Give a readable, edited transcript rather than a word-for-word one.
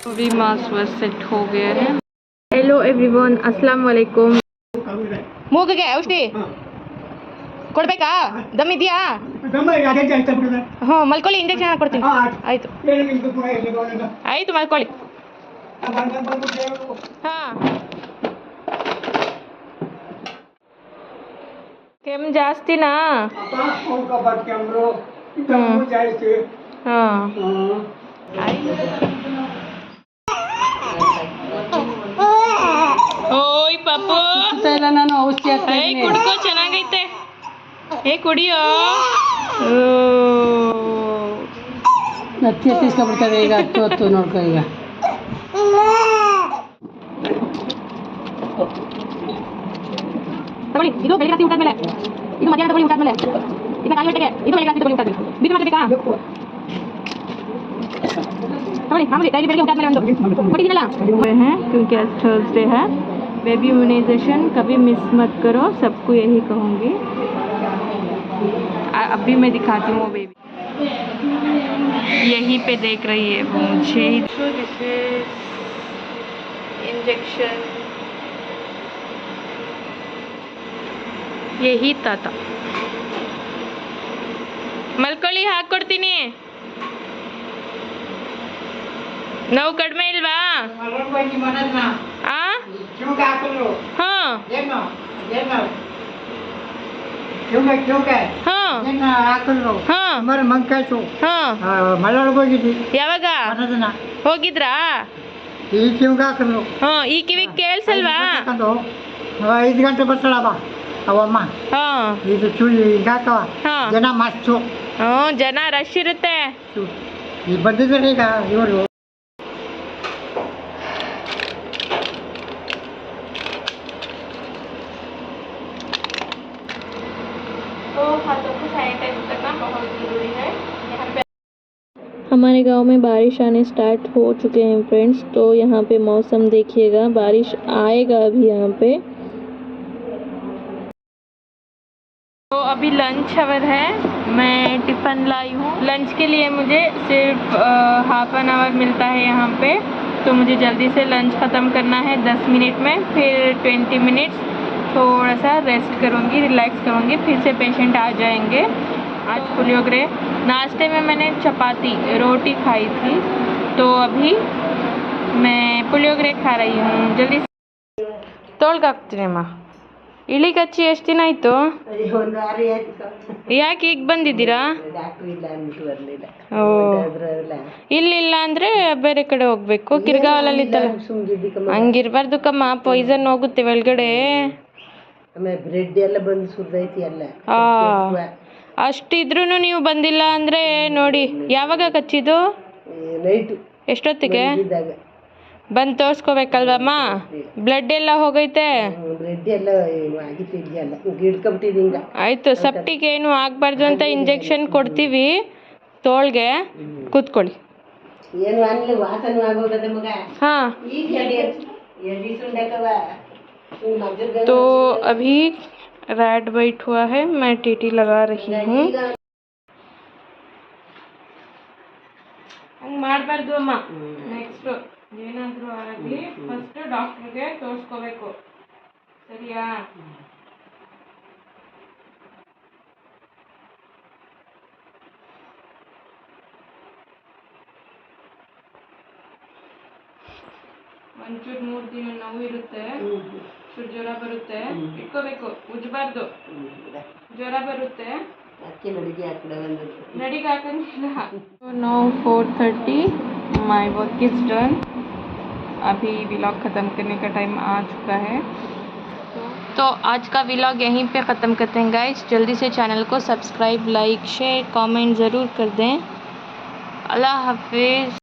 अभी mask set हो गया है. हेलो एवरीवन, अस्सलाम वालेकुम. ಮೂಗಿಗೆ ಔಷಧಿ ಕೊಡ್ಬೇಕಾ? ದಮ್ ಇದೆಯಾ? ಹ್ಞೂ ಮಲ್ಕೊಳ್ಳಿ, ಇಂಜೆಕ್ಷನ್ ಕೊಡ್ತೀನಿ. ಆಯಿತು ಆಯಿತು ಮಲ್ಕೊಳ್ಳಿ. ಹಾಂ ಕೆಮ್ಮು ಜಾಸ್ತಿನಾ? ಹಾಂ ಓಯ್ ಪಪ್ಪು ನಾನು ಔಷಧಿ ಕುಡ್ಕೋ, ಚೆನ್ನಾಗೈತೆ. ಕುಡಿಯೋ. ಹತ್ತಿ ಹತ್ತಿಸ್ಕೊಬಿಡ್ತದೆ ಈಗ. ಹತ್ತು ನೋಡ್ಕೊ ಈಗ. ತಗೊಳ್ಳಿ, ಇದು ಬೆಳಿಗ್ಗೆ ರಾತ್ರಿ ಊಟ ಮೇಲೆ, ಇದು ಮಧ್ಯಾಹ್ನ ತಗೊಳ್ಳಿ ಊಟ ಮೇಲೆ, ಇದು ಕಾಲು ಗಂಟೆಗೆ, ಇದು ಬೆಳಿಗ್ಗೆ ರಾತ್ರಿ ತಗೊಳ್ಳಿ ಊಟ ಮೇಲೆ. ಬಿಸಿ ಮತ್ತೆ ಬೇಕಾ? ತಗೊಳ್ಳಿ ಮಾಮೂಲಿ ಡೈಲಿ ಬೆಳಿಗ್ಗೆ ಊಟ ಮೇಲೆ ಒಂದು ಕೊಟ್ಟಿದ್ದೀನಲ್ಲ. क्योंकि आज थर्सडे है. बेबी इम्यूनाइजेशन कभी मिस मत करो, सबको यही कहूँगी. अभी मैं दिखाती हूँ बेबी, यहीं पे देख रही है वो मुझे. इंजेक्शन यही ತಾತ. ಮಲ್ಕೊಳ್ಳಿ, ಹಾಕ್ಕೊಡ್ತೀನಿ. ನೋವು ಕಡಿಮೆ ಇಲ್ವಾ? ಹಾಂ ಯಾವಾಗ ಹೋಗಿದ್ರಾ? ಈ ಕಿವಿ ಕೇಳಿಸಲ್ವಾ? 5 ಗಂಟೆ ಬರ್ತಾಳವ ಅವಮ್ಮ. ಇದು ಚೂಳಿ ಹಿಂಗಾಕವ ಜನ ಮಸ್ತು. ಜನ ರಶ್ ಇರುತ್ತೆ. ಈಗ ಬಂದಿದ್ದಾರೆ ಈಗ ಇವರು. हमारे गांव में बारिश आने स्टार्ट हो चुके हैं फ्रेंड्स. तो यहाँ पे मौसम देखिएगा, बारिश आएगा अभी यहाँ पे. तो अभी लंच आवर है, मैं टिफ़िन लाई हूँ. लंच के लिए मुझे सिर्फ हाफ एन आवर मिलता है यहाँ पे. तो मुझे जल्दी से लंच ख़त्म करना है 10 मिनट में. फिर 20 मिनट्स थोड़ा सा रेस्ट करूँगी, रिलैक्स करूँगी. फिर से पेशेंट आ जाएंगे. आज पुलियोगरे नाश्ते में मैंने चपाती रोटी खाई थी, तो अभी मैं पुलियोगरे खा रही हूँ. जल्दी ತೊಳ್ಗಾಕ್ತೀನಮ್ಮ. ಇಳಿ ಕಚ್ಚಿ ಎಷ್ಟು ದಿನ ಆಯಿತು? ಯಾಕೆ ಈಗ ಬಂದಿದ್ದೀರಾ? ಓ, ಇಲ್ಲಿಲ್ಲ ಅಂದರೆ ಬೇರೆ ಕಡೆ ಹೋಗ್ಬೇಕು. ಕಿರ್ಗಾವಲಲ್ಲಿ ಇತ್ತಲ್ಲ, ಹಂಗಿರ್ಬಾರ್ದು ಕಮ್ಮ, ಪಾಯ್ಸನ್ ಹೋಗುತ್ತೆ ಒಳಗಡೆ. ಬ್ರೆಡ್ ಎಲ್ಲ ಬಂದು ಸುರಿದೈತಿ ಎಲ್ಲ. ಅಷ್ಟಿದ್ರೂ ನೀವು ಬಂದಿಲ್ಲ ಅಂದರೆ ನೋಡಿ. ಯಾವಾಗ ಕಚ್ಚಿದ್ದು? ನೈಟು. ಎಷ್ಟೊತ್ತಿಗೆ ಬಂದು ತೋರಿಸ್ಕೋಬೇಕಲ್ವಮ್ಮ? ಬ್ಲಡ್ ಎಲ್ಲ ಹೋಗೈತೆ? ಬ್ರೆಡ್ ಎಲ್ಲ ಹಿಡ್ಕೊಂಬಿಟ್ಟಿದ್ದು. ಆಯಿತು, ಸಪ್ಟಿಗೆ ಏನು ಆಗಬಾರ್ದು ಅಂತ ಇಂಜೆಕ್ಷನ್ ಕೊಡ್ತೀವಿ ತೋಳ್ಗೆ. ಕೂತ್ಕೊಳ್ಳಿ. ಏನು ಅನ್ನಲಿ ವಾಸನೆ ಆಗೋಗದ ಮಗ. हाँ तो अभी रेड वाइट हुआ है, मैं टीटी लगा रही हूँ. ಹಂಗೆ ಮಾಡಬಾರ್ದು ಅಮ್ಮ. ನೆಕ್ಸ್ಟ್ ಏನಾದರೂ ಆಗಲಿ ಫಸ್ಟ್ ಡಾಕ್ಟ್ರಿಗೆ ತೋರಿಸ್ಕೋಬೇಕು, ಸರಿಯಾ? ಒಂಚೂರು 3 ದಿನ ನೋವು ಇರುತ್ತೆ, ಚೂರು ಜ್ವರ ಬರುತ್ತೆ, ಇಟ್ಕೋಬೇಕು, ಉಜ್ಜಬಾರ್ದು. ಜ್ವರ ಬರುತ್ತೆ, ನಡಿಗೆ ಹಾಕಂಗಿಲ್ಲ. नौ 4:30 माई वर्क इज़ डन. अभी व्लॉग ख़त्म करने का टाइम आ चुका है. तो आज का व्लॉग यहीं पे ख़त्म करते हैं गाइस. जल्दी से चैनल को सब्सक्राइब, लाइक, शेयर, कमेंट ज़रूर कर दें. अल्लाह हाफिज़.